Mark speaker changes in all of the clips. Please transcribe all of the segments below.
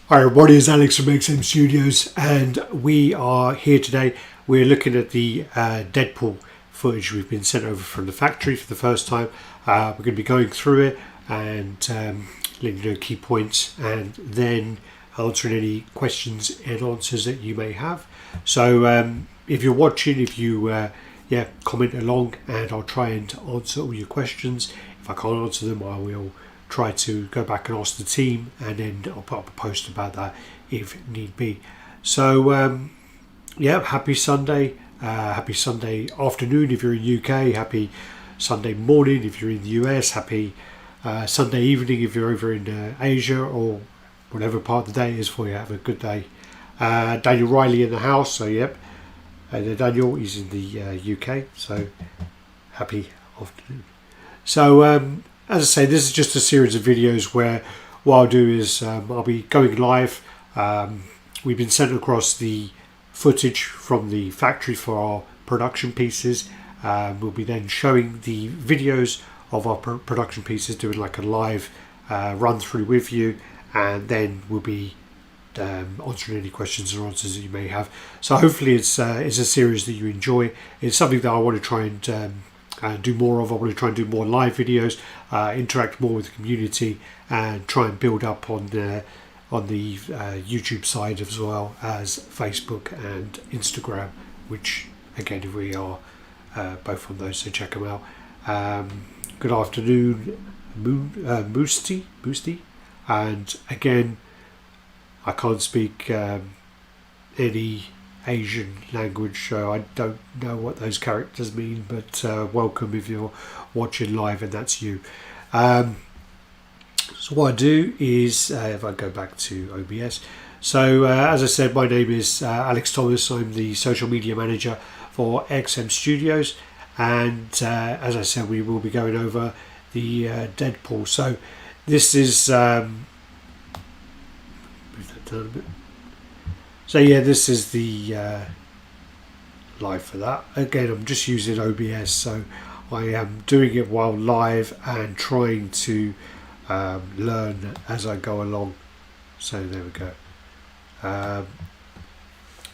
Speaker 1: Hi everybody, it's Alex from XM Studios and we are here today. We're looking at the Deadpool footage we've been sent over from the factory for the first time. We're going to be going through it and letting you know key points and then answering any questions and answers that you may have. So if you're watching, if you comment along and I'll try and answer all your questions. If I can't answer them, I will try to go back and ask the team, and then I'll put up a post about that if need be. So happy Sunday afternoon if you're in UK, happy Sunday morning if you're in the US, happy Sunday evening if you're over in Asia, or whatever part of the day it is for you. Have a good day. Daniel Riley in the house, so Daniel is in the UK, so happy afternoon. So as I say, this is just a series of videos where what I'll do is I'll be going live. We've been sent across the footage from the factory for our production pieces. We'll be then showing the videos of our production pieces, doing like a live run through with you, and then we'll be answering any questions or answers that you may have. So hopefully it's a series that you enjoy. It's something that I want to try and do more of. I want to try and do more live videos, interact more with the community, and try and build up on the YouTube side as well as Facebook and Instagram, which again we are both on those, so check them out. Good afternoon, Moosty, and again I can't speak any Asian language, so I don't know what those characters mean, but welcome if you're watching live and that's you. So what I do is if I go back to OBS, so as I said, my name is Alex Thomas. I'm the social media manager for XM Studios, and as I said, we will be going over the Deadpool. So this is move that down a bit. So this is the live for that. Again, I'm just using OBS, so I am doing it while live and trying to learn as I go along. So there we go.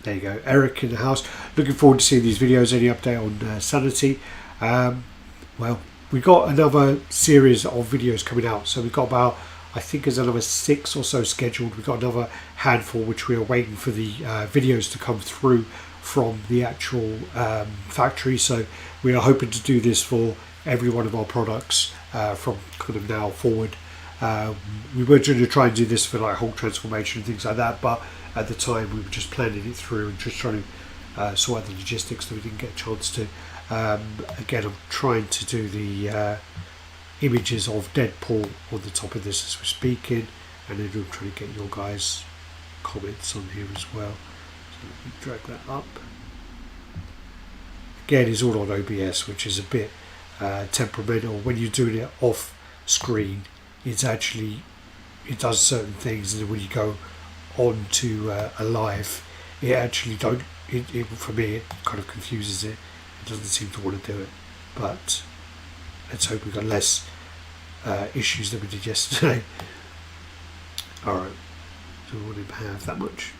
Speaker 1: There you go. Eric in the house. Looking forward to seeing these videos. Any update on Sanity? Well, we got another series of videos coming out. So we've got about, I think there's another 6 or so scheduled. We've got another handful which we are waiting for the videos to come through from the actual factory. So we are hoping to do this for every one of our products from kind of now forward. We were going to try and do this for like whole transformation and things like that, but at the time we were just planning it through and just trying to sort out the logistics, that we didn't get a chance to. Again, I'm trying to do the images of Deadpool on the top of this as we're speaking, and then I'm trying to get your guys' comments on here as well. So let me drag that up. Again, it's all on OBS, which is a bit temperamental. When you're doing it off screen, it does certain things, and then when you go on to a live, it actually for me it kind of confuses it. It doesn't seem to want to do it, but let's hope we've got less issues than we did yesterday. Alright, so we wouldn't have that much.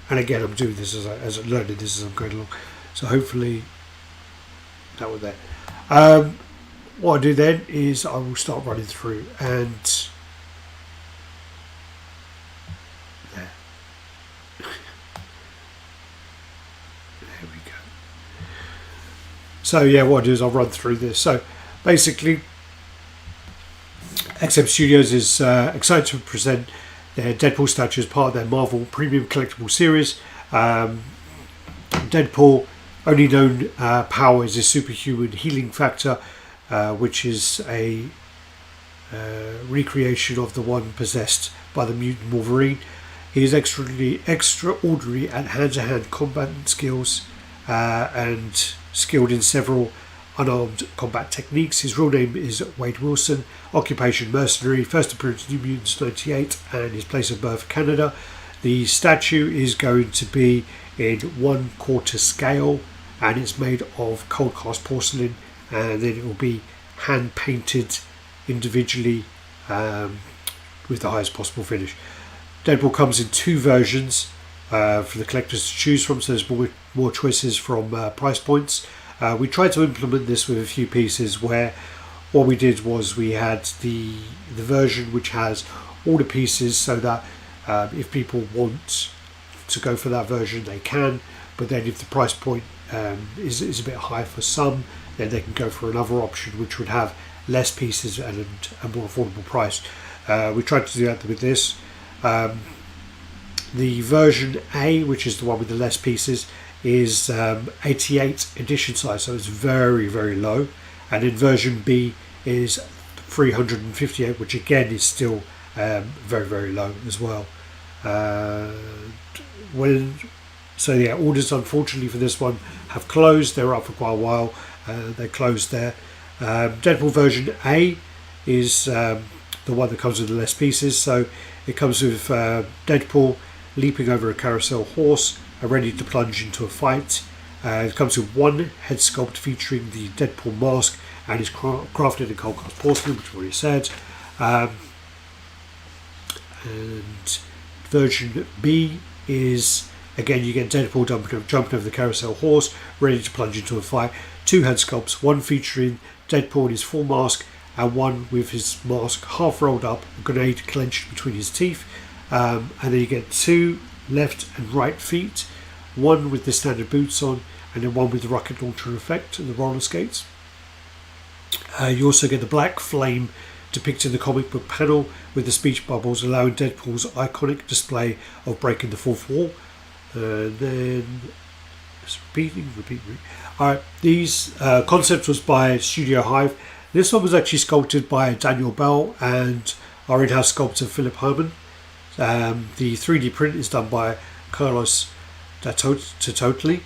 Speaker 1: And again, I'm doing this as I'm learning this as I'm going along. So hopefully that was there. What I do then is I will start running through, and there. There we go. So what I do is I'll run through this. So basically, XM Studios is excited to present their Deadpool statue as part of their Marvel Premium Collectible Series. Deadpool only known power is his superhuman healing factor, which is a recreation of the one possessed by the mutant Wolverine. He is extraordinary at hand-to-hand combat skills and skilled in several unarmed combat techniques. His real name is Wade Wilson, occupation mercenary, first appearance New Mutants 98, and his place of birth Canada. The statue is going to be in 1/4 scale, and it's made of cold cast porcelain, and then it will be hand painted individually with the highest possible finish. Deadpool comes in two versions for the collectors to choose from, so there's more choices from price points. We tried to implement this with a few pieces where what we did was we had the version which has all the pieces, so that if people want to go for that version they can, but then if the price point is a bit high for some, then they can go for another option which would have less pieces and a more affordable price. We tried to do that with this. The version A, which is the one with the less pieces, is 88 edition size, so it's very, very low. And then version B is 358, which again is still very, very low as well. So yeah, orders unfortunately for this one have closed. They were up for quite a while. They closed there. Deadpool version A is the one that comes with the less pieces. So it comes with Deadpool leaping over a carousel horse, ready to plunge into a fight. It comes with one head sculpt featuring the Deadpool mask and is crafted in cold cast porcelain, which I've already said. And version B is, again, you get Deadpool jumping over the carousel horse, ready to plunge into a fight. Two head sculpts, one featuring Deadpool in his full mask and one with his mask half rolled up, a grenade clenched between his teeth. And then you get two left and right feet, one with the standard boots on and then one with the rocket launcher effect and the roller skates. You also get the black flame depicted in the comic book panel with the speech bubbles, allowing Deadpool's iconic display of breaking the fourth wall. Then repeating. Alright, these concept was by Studio Hive. This one was actually sculpted by Daniel Bell and our in-house sculptor Philip Herman. The 3D print is done by Carlos Totally,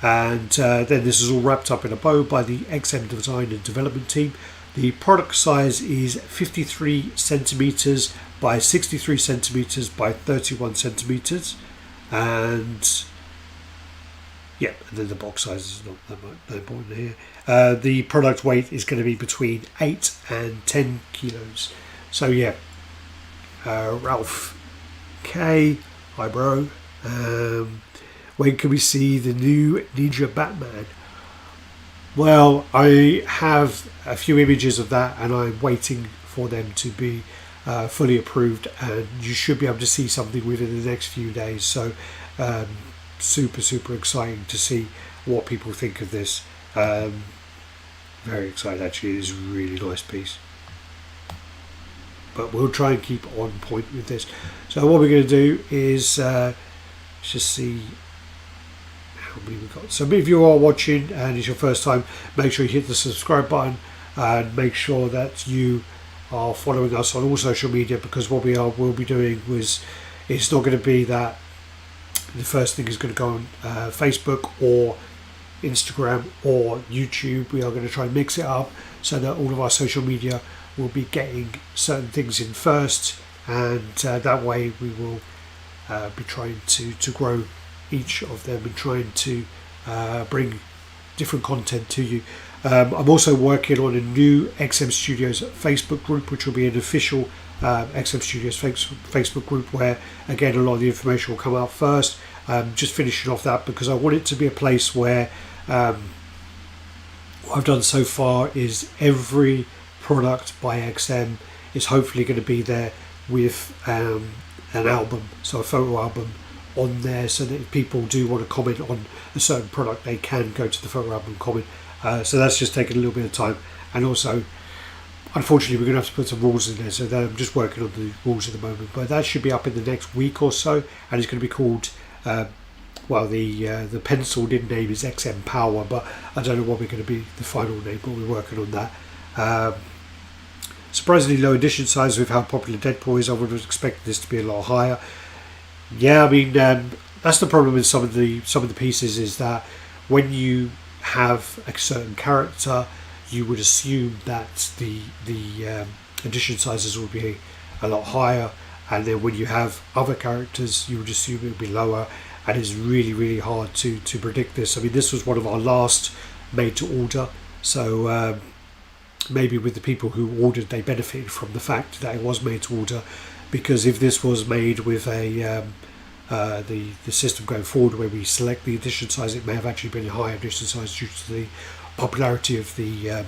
Speaker 1: and then this is all wrapped up in a bow by the XM design and development team. The product size is 53 centimeters by 63 centimeters by 31 centimeters, and yeah, and then the box size is not that important here. The product weight is going to be between 8 and 10 kilos. So yeah, Ralph K, hi bro. When can we see the new Ninja Batman? Well, I have a few images of that and I'm waiting for them to be fully approved, and you should be able to see something within the next few days. So super exciting to see what people think of this. Very excited actually. It is a really nice piece, but we'll try and keep on point with this. So what we're going to do is just see how many we've got. So if you are watching and it's your first time, make sure you hit the subscribe button and make sure that you are following us on all social media, because what we'll be doing was, it's not going to be that the first thing is going to go on Facebook or Instagram or YouTube. We are going to try and mix it up so that all of our social media will be getting certain things in first, and that way we will be trying to grow each of them and trying to bring different content to you. I'm also working on a new XM Studios Facebook group, which will be an official XM Studios Facebook group, where again a lot of the information will come out first. Just finishing off that because I want it to be a place where what I've done so far is every product by XM is hopefully going to be there with an album, so a photo album on there, so that if people do want to comment on a certain product, they can go to the photo album and comment. So that's just taking a little bit of time, and also unfortunately we're going to have to put some rules in there, so I'm just working on the rules at the moment, but that should be up in the next week or so, and it's going to be called the penciled in name is XM Power, but I don't know what we're going to be the final name, but we're working on that. Surprisingly low edition size with how popular Deadpool is. I would have expected this to be a lot higher. Yeah, I mean that's the problem with some of the pieces, is that when you have a certain character, you would assume that the edition sizes will be a lot higher, and then when you have other characters, you would assume it would be lower, and it's really hard to predict this. I mean, this was one of our last made to order, so maybe with the people who ordered, they benefited from the fact that it was made to order. because if this was made with a the system going forward where we select the edition size, it may have actually been a higher edition size due to the popularity of the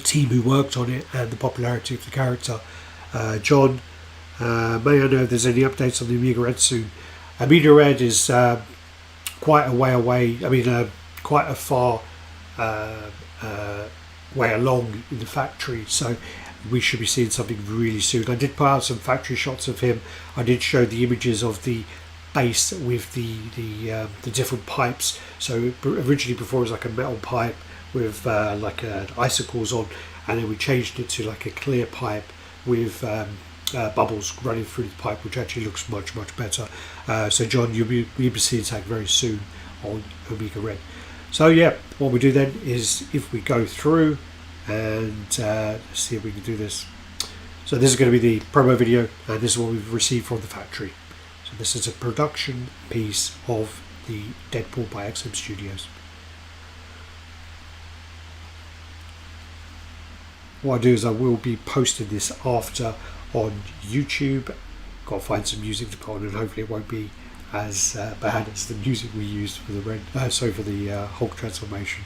Speaker 1: team who worked on it and the popularity of the character. John, may I know if there's any updates on the Amiga Red soon? Amiga Red is quite a way away. I mean, quite a far way along in the factory, so we should be seeing something really soon. I did put out some factory shots of him. I did show the images of the base with the different pipes. So originally, before it was like a metal pipe with like icicles on, and then we changed it to like a clear pipe with bubbles running through the pipe, which actually looks much better. So John, you'll be seeing that very soon on Amiga Red. So yeah, what we do then is if we go through and let's see if we can do this. So this is going to be the promo video, and this is what we've received from the factory. So this is a production piece of the Deadpool by XM Studios. What I do is I will be posting this after on YouTube. Got to find some music to put on, and hopefully it won't be as bad as the music we used for the for the Hulk transformation.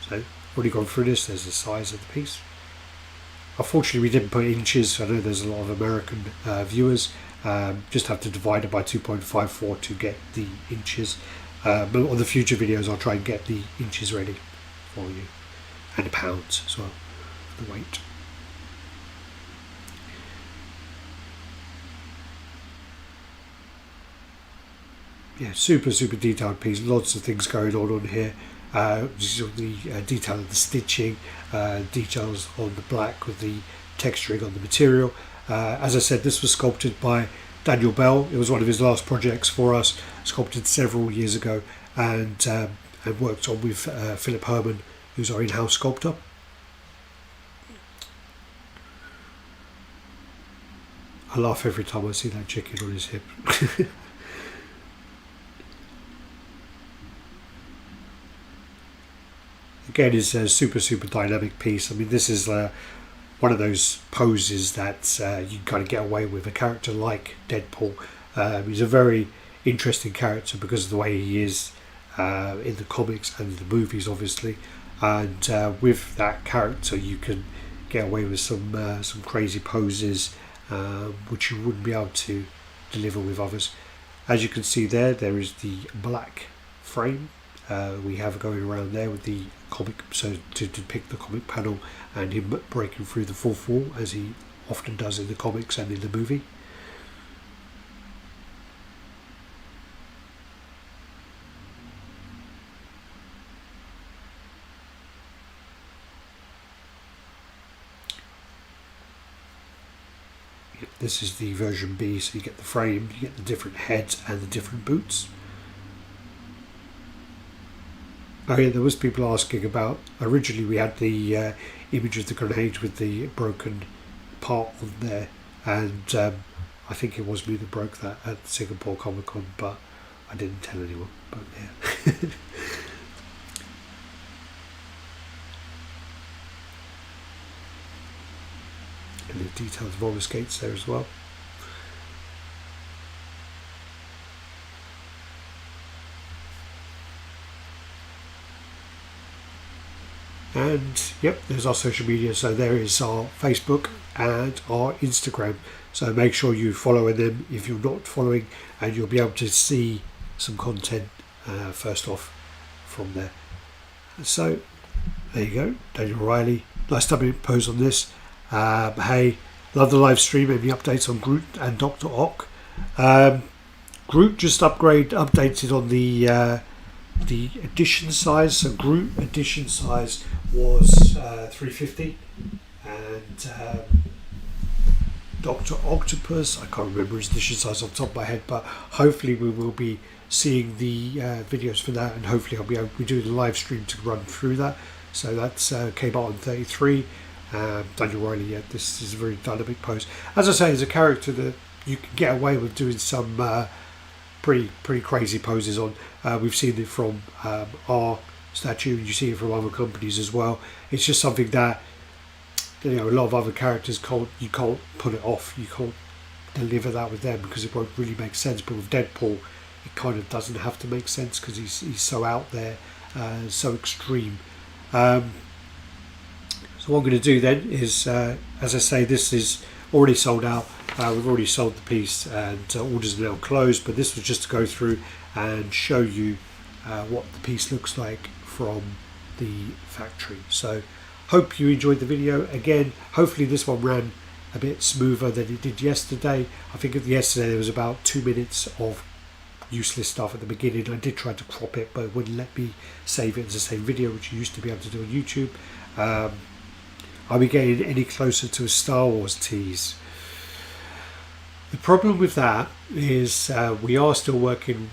Speaker 1: So already gone through this. There's the size of the piece. Unfortunately, we didn't put inches. I know there's a lot of American viewers. Just have to divide it by 2.54 to get the inches. But on the future videos, I'll try and get the inches ready for you, and pounds as well, the weight. Yeah, super detailed piece. Lots of things going on here. The detail of the stitching, details on the black with the texturing on the material. As I said, this was sculpted by Daniel Bell. It was one of his last projects for us, sculpted several years ago, and worked on with Philip Herman, who's our in-house sculptor. I laugh every time I see that chicken on his hip. Again, it's a super dynamic piece. I mean, this is one of those poses that you kind of get away with a character like Deadpool. He's a very interesting character because of the way he is in the comics and the movies, obviously. And with that character, you can get away with some crazy poses which you wouldn't be able to deliver with others. As you can see there is the black frame we have going around there with the comic, so to depict the comic panel and him breaking through the fourth wall, as he often does in the comics and in the movie. This is the version B, so you get the frame, you get the different heads and the different boots. Oh yeah, there was people asking about, originally we had the image of the grenade with the broken part on there, and I think it was me that broke that at Singapore Comic Con, but I didn't tell anyone, but yeah. And the detailed roller skates there as well. And yep, there's our social media. So there is our Facebook and our Instagram. So make sure you follow them if you're not following, and you'll be able to see some content first off from there. So there you go, Daniel Riley. Nice double pose on this. Hey, love the live stream. Any updates on Groot and Dr. Ock? Groot just updated on the edition size. So Groot edition size was 350, and Dr. Octopus, I can't remember his edition size off the top of my head, but hopefully we will be seeing the videos for that, and hopefully I'll be able to do the live stream to run through that. So that's came out on 33. Daniel Riley, yeah, this is a very dynamic pose. As I say, it's a character that you can get away with doing some pretty crazy poses on. We've seen it from our statue, and you see it from other companies as well. It's just something that a lot of other characters you can't put it off. You can't deliver that with them because it won't really make sense. But with Deadpool, it kind of doesn't have to make sense because he's so out there, so extreme. So what I'm going to do then is, as I say, this is already sold out. We've already sold the piece and orders are now closed. But this was just to go through and show you what the piece looks like from the factory. So hope you enjoyed the video. Again, hopefully this one ran a bit smoother than it did yesterday. I think yesterday there was about 2 minutes of useless stuff at the beginning. I did try to crop it, but it wouldn't let me save it as the same video, which you used to be able to do on YouTube. Are we getting any closer to a Star Wars tease? The problem with that is we are still working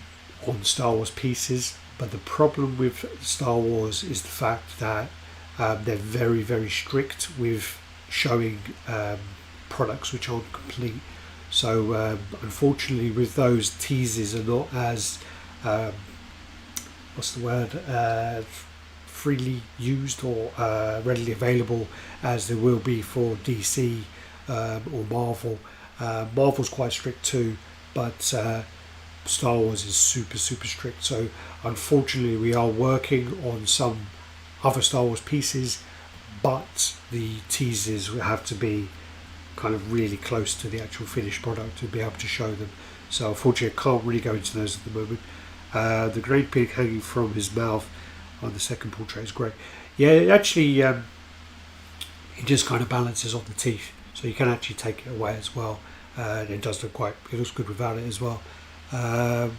Speaker 1: on Star Wars pieces, but the problem with Star Wars is the fact that they're very, very strict with showing products which aren't complete. So unfortunately with those, teases are not as freely used or readily available as they will be for DC or Marvel. Marvel's quite strict too, but Star Wars is super strict. So unfortunately we are working on some other Star Wars pieces, but the teasers will have to be kind of really close to the actual finished product to be able to show them. So unfortunately I can't really go into those at the moment. The great pig hanging from his mouth on the second portrait is great. Yeah, actually it just kind of balances on the teeth, so you can actually take it away as well. And it does look it looks good without it as well. I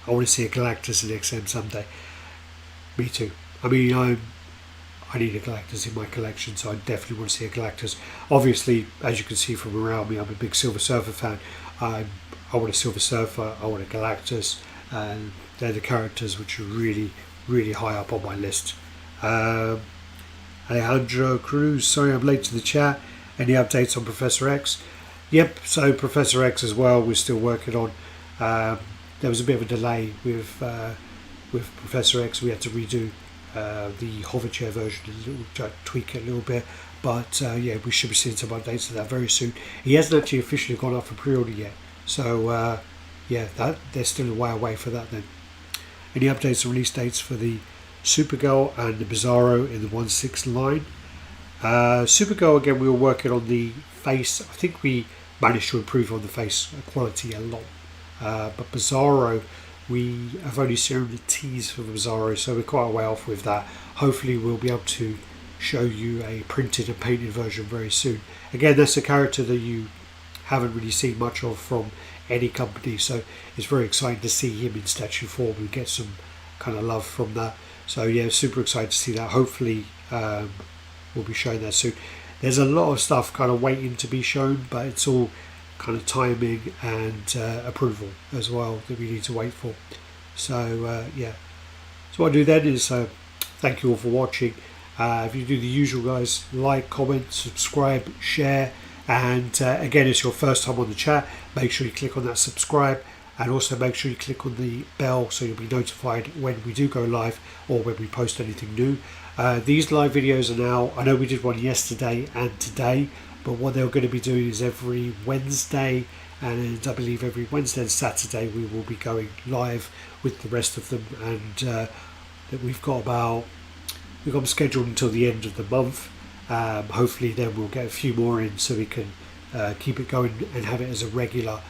Speaker 1: want to see a Galactus in XM someday. Me too. I mean, I need a Galactus in my collection, so I definitely want to see a Galactus. Obviously, as you can see from around me, I'm a big Silver Surfer fan. I want a Silver Surfer, I want a Galactus, and they're the characters which are really high up on my list. Alejandro Cruz, sorry I'm late to the chat. Any updates on Professor X? Yep, so Professor X as well, we're still working on. There was a bit of a delay with Professor X. We had to redo the hover chair version, tweak it a little bit, but yeah, we should be seeing some updates to that very soon. He hasn't actually officially gone up for pre-order yet, so yeah, they're still a way away for that then. Any updates on release dates for the Supergirl and the Bizarro in the 1/6 line? Supergirl, again, we were working on the face. I think we managed to improve on the face quality a lot, but Bizarro, we have only seen the tease for the Bizarro, so we're quite a way off with that. Hopefully we'll be able to show you a printed and painted version very soon. Again, that's a character that you haven't really seen much of from any company, so it's very exciting to see him in statue form and get some kind of love from that. So yeah, super excited to see that. Hopefully we'll be showing that soon. There's a lot of stuff kind of waiting to be shown, but it's all kind of timing and approval as well that we need to wait for. So yeah, so what I do then is thank you all for watching. If you do the usual, guys, like, comment, subscribe, share, and again, it's your first time on the chat, make sure you click on that subscribe, and also make sure you click on the bell so you'll be notified when we do go live or when we post anything new. These live videos are now, I know we did one yesterday and today, but what they're going to be doing is every Wednesday, and I believe every Wednesday and Saturday we will be going live with the rest of them, and that we've got them scheduled until the end of the month. Hopefully then we'll get a few more in so we can keep it going and have it as a regular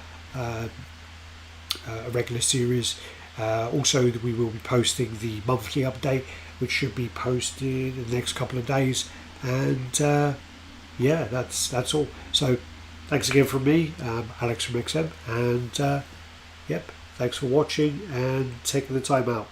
Speaker 1: series. Also, we will be posting the monthly update, which should be posted in the next couple of days, and yeah, that's all. So thanks again from me, Alex from XM, and yep, thanks for watching and taking the time out.